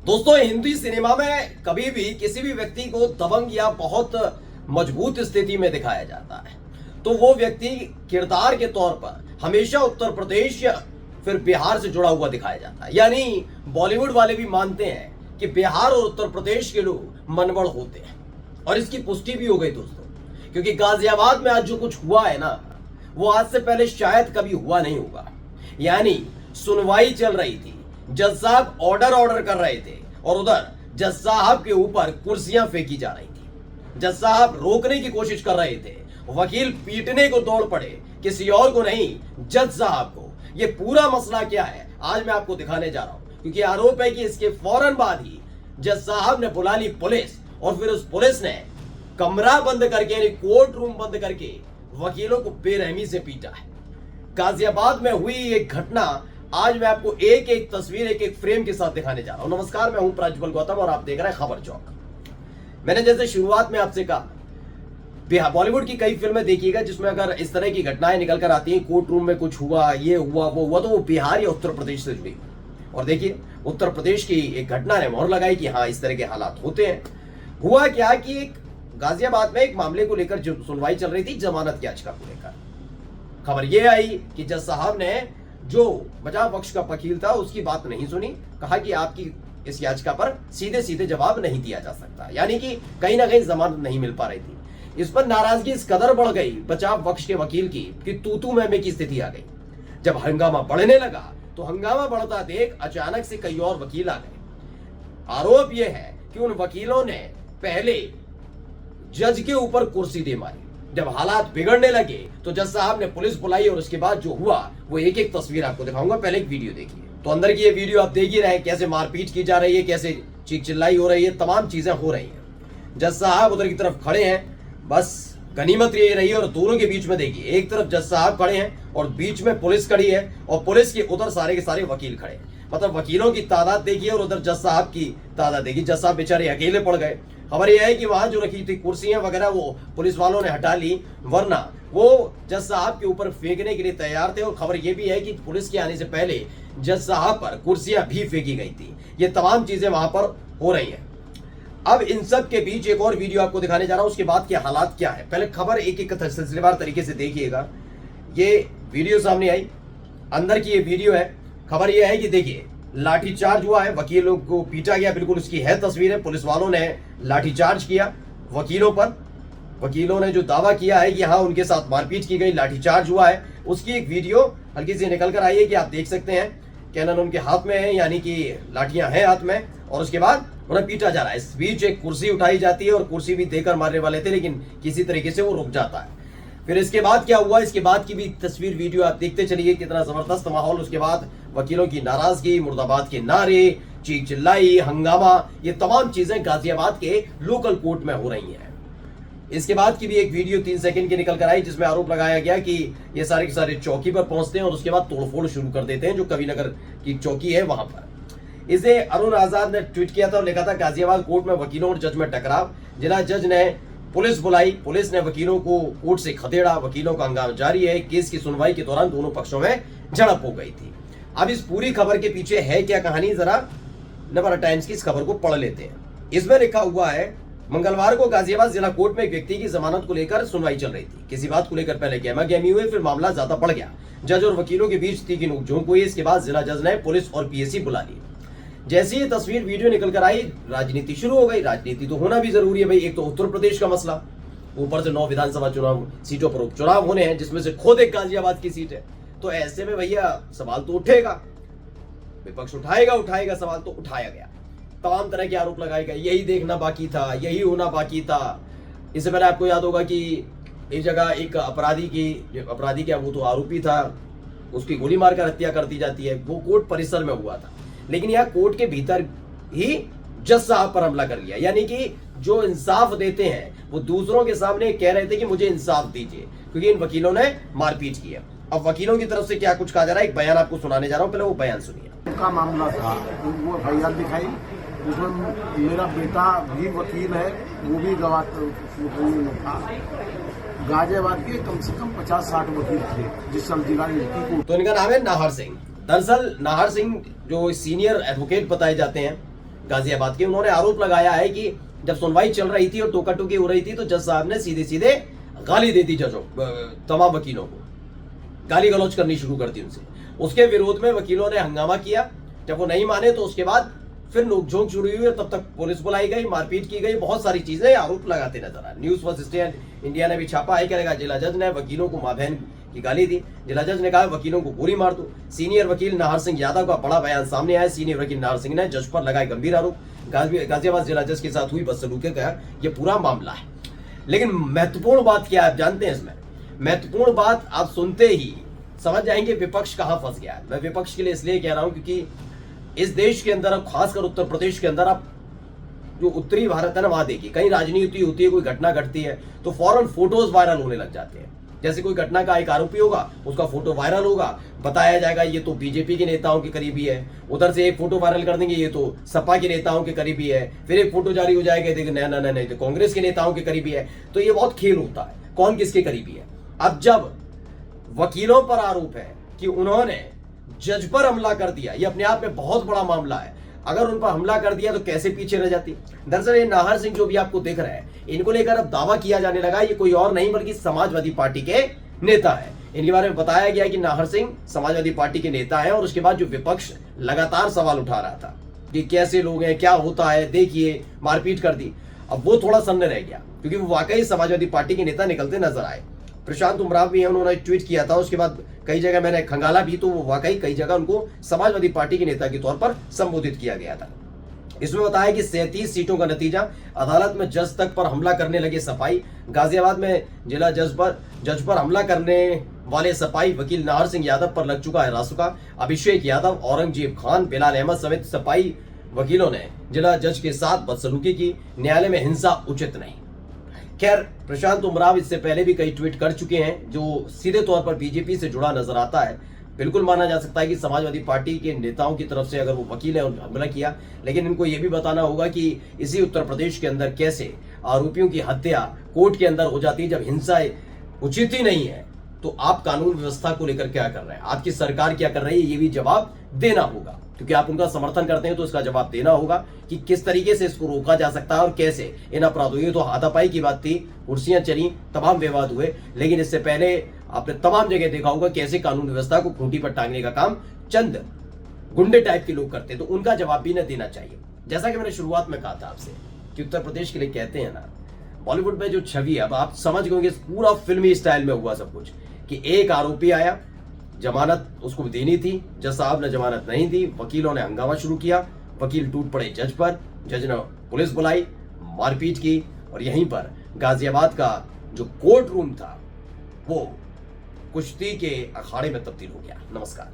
दोस्तों, हिंदी सिनेमा में कभी भी किसी भी व्यक्ति को दबंग या बहुत मजबूत स्थिति में दिखाया जाता है तो वो व्यक्ति किरदार के तौर पर हमेशा उत्तर प्रदेश या फिर बिहार से जुड़ा हुआ दिखाया जाता है। यानी बॉलीवुड वाले भी मानते हैं कि बिहार और उत्तर प्रदेश के लोग मनबड़ होते हैं और इसकी पुष्टि भी हो गई दोस्तों, क्योंकि गाजियाबाद में आज जो कुछ हुआ है ना, वो आज से पहले शायद कभी हुआ नहीं होगा। यानी सुनवाई चल रही थी, जज साहब ऑर्डर कर रहे थे और उधर जज साहब के ऊपर कुर्सियां फेंकी जा रही थी। जज साहब रोकने की कोशिश कर रहे थे, वकील पीटने को दौड़ पड़े, किसी और को नहीं, जज साहब को। ये पूरा मसला क्या है आज मैं आपको दिखाने जा रहा हूं, क्योंकि आरोप है कि इसके फौरन बाद ही जज साहब ने बुला ली पुलिस और फिर उस पुलिस ने कमरा बंद करके यानी कोर्ट रूम बंद करके वकीलों को बेरहमी से पीटा है। गाजियाबाद में हुई एक घटना आज मैं आपको एक एक तस्वीर एक फ्रेम के साथ दिखाने जा रहा हूं। नमस्कार, मैं हूं प्रज्वल गौतम और आप देख रहे हैं खबर चौक। मैंने जैसे शुरुआत में आपसे कहा, बॉलीवुड की कई फिल्में देखिएगा जिसमें अगर इस तरह की घटनाएं निकल कर आती हैं, कोर्ट रूम में कुछ हुआ, ये हुआ वो हुआ, तो वो बिहार या उत्तर प्रदेश से जुड़ी। और देखिए, उत्तर प्रदेश की एक घटना ने मोहर लगाई कि हाँ, इस तरह के हालात होते हैं। हुआ क्या कि एक गाजियाबाद में एक मामले को लेकर जो सुनवाई चल रही थी, जमानत याचिका को लेकर, खबर यह आई कि जज साहब ने जो बचाव पक्ष का वकील था उसकी बात नहीं सुनी। कहा कि आपकी इस याचिका पर सीधे सीधे जवाब नहीं दिया जा सकता, यानी कि कहीं ना कहीं जमानत नहीं मिल पा रही थी। इस पर नाराजगी इस कदर बढ़ गई बचाव पक्ष के वकील की कि तू मैं की स्थिति आ गई। जब हंगामा बढ़ने लगा तो हंगामा बढ़ता देख अचानक से कई और वकील आ गए। आरोप यह है कि उन वकीलों ने पहले जज के ऊपर कुर्सी दे मारी। जब हालात बिगड़ने लगे तो जज साहब ने पुलिस बुलाई और उसके बाद जो हुआ वो एक एक तस्वीर आपको दिखाऊंगा। पहले एक वीडियो देखिए। तो अंदर की ये वीडियो आप देख ही रहे हैं, कैसे मारपीट की जा रही है, कैसे चीख चिल्लाई हो रही है, तमाम चीजें हो रही हैं। जज साहब उधर की तरफ खड़े हैं, बस गनीमत ये रही है। और दोनों के बीच में देखिए, एक तरफ जज साहब खड़े हैं और बीच में पुलिस खड़ी है और पुलिस के उधर सारे के सारे वकील खड़े हैं। मतलब वकीलों की तादाद देखिए और उधर जज साहब की तादाद देखिए। जज साहब बेचारे अकेले पड़ गए। खबर यह है कि वहां जो रखी थी कुर्सियां वगैरह वो पुलिस वालों ने हटा ली, वरना वो जज साहब के ऊपर फेंकने के लिए तैयार थे। और खबर यह भी है कि पुलिस के आने से पहले जज साहब पर कुर्सियां भी फेंकी गई थी। ये तमाम चीजें वहां पर हो रही हैं। अब इन सब के बीच एक और वीडियो आपको दिखाने जा रहा हूं, उसके बाद के हालात क्या है। पहले खबर एक एक सिलसिलेवार तरीके से देखिएगा। ये वीडियो सामने आई, अंदर की ये वीडियो है। खबर यह है कि देखिए, लाठीचार्ज हुआ है, वकीलों को पीटा गया, बिल्कुल उसकी है तस्वीर है। पुलिस वालों ने लाठीचार्ज किया वकीलों पर। वकीलों ने जो दावा किया है कि हाँ, उनके साथ मारपीट की गई, लाठीचार्ज हुआ है, उसकी एक वीडियो हल्की सी निकल कर आई है कि आप देख सकते हैं। कैनन उनके हाथ में है, यानी कि लाठियां हैं हाथ में, और उसके बाद उन्हें पीटा जा रहा है। इस बीच एक कुर्सी उठाई जाती है और कुर्सी भी देकर मारने वाले थे, लेकिन किसी तरीके से वो रुक जाता है। फिर इसके बाद क्या हुआ, इसके बाद की भी तस्वीर वीडियो आप देखते चलिए, कितना जबरदस्त माहौल। उसके बाद वकीलों की नाराजगी, मुर्दाबाद के नारे, चीख चिल्लाई, हंगामा, ये तमाम चीजें गाजियाबाद के लोकल कोर्ट में हो रही हैं। इसके बाद की भी एक वीडियो 3 सेकंड की निकल कर आई, जिसमें आरोप लगाया गया कि ये सारे के सारे चौकी पर पहुंचते हैं और उसके बाद तोड़फोड़ शुरू कर देते हैं, जो कविनगर की चौकी है वहां पर। इसे अरुण आजाद ने ट्वीट किया था और लिखा था, गाजियाबाद कोर्ट में वकीलों और जज में टकराव, जिला जज ने पुलिस बुलाई, पुलिस ने वकीलों को कोर्ट से खदेड़ा, वकीलों का हंगामा जारी है। केस की सुनवाई के दौरान दोनों पक्षों में झड़प हो गई थी। अब इस पूरी खबर के पीछे है क्या कहानी, जरा नवभारत टाइम्स की इस खबर को पढ़ लेते हैं। इसमें लिखा हुआ है, मंगलवार को गाजियाबाद जिला कोर्ट में एक व्यक्ति की जमानत को लेकर सुनवाई चल रही थी। किसी बात को लेकर पहले गहमा-गहमी हुई, फिर मामला ज्यादा बढ़ गया। जज और वकीलों के बीच तीखी नोकझोंक हुई। इसके बाद जिला जज ने पुलिस और पीएसी बुला ली। जैसे ये तस्वीर वीडियो निकल कर आई, राजनीति शुरू हो गई। राजनीति तो होना भी जरूरी है भाई। एक तो उत्तर प्रदेश का मसला, ऊपर से 9 विधानसभा चुनाव सीटों पर उपचुनाव होने हैं, जिसमें से खुद एक गाजियाबाद की सीट है। तो ऐसे में भैया सवाल तो उठेगा, विपक्ष उठाएगा सवाल तो उठाया गया। तमाम तरह के आरोप लगाए गए, यही देखना बाकी था, यही होना बाकी था। इससे पहले आपको याद होगा कि एक जगह एक अपराधी क्या, वो तो आरोपी था, उसकी गोली मारकर हत्या कर दी जाती है। वो कोर्ट परिसर में हुआ था, लेकिन यहाँ कोर्ट के भीतर ही जज साहब पर हमला कर लिया। यानी कि जो इंसाफ देते हैं वो दूसरों के सामने कह रहे थे कि मुझे इंसाफ दीजिए, क्योंकि इन वकीलों ने मारपीट की है। अब वकीलों की तरफ से क्या कुछ कहा जा रहा है, एक बयान आपको सुनाने जा रहा हूँ, पहले वो बयान सुनिए। उनका मामला था, वो फरियाद दिखाई, उसमें मेरा बेटा भी वकील है, वो भी गवाह था। गाजियाबाद के कम से कम 50-60 वकील थे जिस सब जिला को। तो इनका नाम है नाहर सिंह। दरअसल नाहर सिंह जो सीनियर एडवोकेट बताए जाते हैं, गाजियाबाद के। उन्होंने आरोप लगाया है कि जब सुनवाई चल रही थी और टोका टोकी हो रही थी तो जज साहब ने सीधे सीधे गाली दे दी जजों, तमाम वकीलों को गाली गलौज करनी शुरू कर दी उनसे। उसके विरोध में वकीलों ने हंगामा किया। जब वो नहीं माने तो उसके बाद फिर नोकझोंक शुरू हुई, तब तक पुलिस बुलाई गई, मारपीट की गई, बहुत सारी चीजें आरोप लगाते नजर आए। न्यूज फर्स्ट इंडिया ने भी छापा है, करेगा जिला जज ने वकीलों को मां बहन की गाली दी। जिला जज ने कहा वकीलों को गोली मार दो। सीनियर वकील नाहर सिंह यादव का बड़ा बयान सामने आया। सीनियर वकील नाहर सिंह ने जज पर लगाए गंभीर आरोप। गाजियाबाद जिला जज के साथ हुई बदसलूकी का यह पूरा मामला है। लेकिन महत्वपूर्ण बात क्या है आप जानते हैं? इसमें महत्वपूर्ण बात आप सुनते ही समझ जाएंगे विपक्ष कहां फंस गया है। मैं विपक्ष के लिए इसलिए कह रहा हूं क्योंकि इस देश के अंदर, अब खासकर उत्तर प्रदेश के अंदर, आप जो उत्तरी भारत है ना, वहां देखिए कहीं राजनीति होती है, कोई घटना घटती है तो फौरन फोटोज वायरल होने लग जाते हैं। जैसे कोई घटना का एक आरोपी होगा, उसका फोटो वायरल होगा, बताया जाएगा ये तो बीजेपी के नेताओं के करीबी है। उधर से एक फोटो वायरल कर देंगे, ये तो सपा के नेताओं के करीबी है। फिर एक फोटो जारी हो जाएगा, देखिए नहीं तो कांग्रेस के नेताओं के करीबी है। तो ये बहुत खेल होता है कौन किसके करीबी है। अब जब वकीलों पर आरोप है कि उन्होंने जज पर हमला कर दिया, ये अपने आप में बहुत बड़ा मामला है। अगर उन पर हमला कर दिया तो कैसे पीछे रह जाती। दरअसल ये नाहर सिंह जो भी आपको देख रहे हैं, इनको लेकर अब दावा किया जाने लगा ये कोई और नहीं बल्कि समाजवादी पार्टी के नेता है। इनके बारे में बताया गया कि नाहर सिंह समाजवादी पार्टी के नेता है। और उसके बाद जो विपक्ष लगातार सवाल उठा रहा था कि कैसे लोग हैं, क्या होता है, देखिए मारपीट कर दी, अब वो थोड़ा सन्न रह गया क्योंकि वो वाकई समाजवादी पार्टी के नेता निकलते नजर आए। प्रशांत उमराव भी है, उन्होंने ट्वीट किया था, उसके बाद कई जगह मैंने खंगाला भी, तो वो वाकई कई जगह उनको समाजवादी पार्टी के नेता के तौर पर संबोधित किया गया था। इसमें बताया कि 37 सीटों का नतीजा, अदालत में जज तक पर हमला करने लगे सपाई। गाजियाबाद में जिला जज पर हमला करने वाले सपाई वकील नाहर सिंह यादव पर लग चुका है रासुका। अभिषेक यादव, औरंगजेब खान, बिलाल अहमद समेत सपाई वकीलों ने जिला जज के साथ बदसलूकी की। न्यायालय में हिंसा उचित नहीं। खैर, प्रशांत उमराव इससे पहले भी कई ट्वीट कर चुके हैं जो सीधे तौर पर बीजेपी से जुड़ा नजर आता है। बिल्कुल माना जा सकता है कि समाजवादी पार्टी के नेताओं की तरफ से अगर वो वकील है और हमला किया, लेकिन इनको ये भी बताना होगा कि इसी उत्तर प्रदेश के अंदर कैसे आरोपियों की हत्या कोर्ट के अंदर हो जाती है। जब हिंसा उचित ही नहीं है तो आप कानून व्यवस्था को लेकर क्या कर रहे हैं, आपकी सरकार क्या कर रही है, ये भी जवाब देना होगा। क्योंकि आप उनका समर्थन करते हैं तो इसका जवाब देना होगा कि किस तरीके से इसको रोका जा सकता है और कैसे इन अपराधों। ये तो हाथापाई की बात थी, कुर्सियां चली, तमाम विवाद हुए, लेकिन इससे पहले आपने तमाम जगह देखा होगा कैसे कानून व्यवस्था को खूंटी पर टांगने का काम चंद गुंडे टाइप के लोग करते, तो उनका जवाब भी न देना चाहिए। जैसा कि मैंने शुरुआत में कहा था आपसे कि उत्तर प्रदेश के लिए कहते हैं ना, बॉलीवुड में जो छवि है, अब आप समझ गए पूरा फिल्मी स्टाइल में हुआ सब कुछ कि एक आरोपी आया, जमानत उसको देनी थी, जज साहब ने जमानत नहीं दी, वकीलों ने हंगामा शुरू किया, वकील टूट पड़े जज पर, जज ने पुलिस बुलाई, मारपीट की और यहीं पर गाजियाबाद का जो कोर्ट रूम था वो कुश्ती के अखाड़े में तब्दील हो गया। नमस्कार।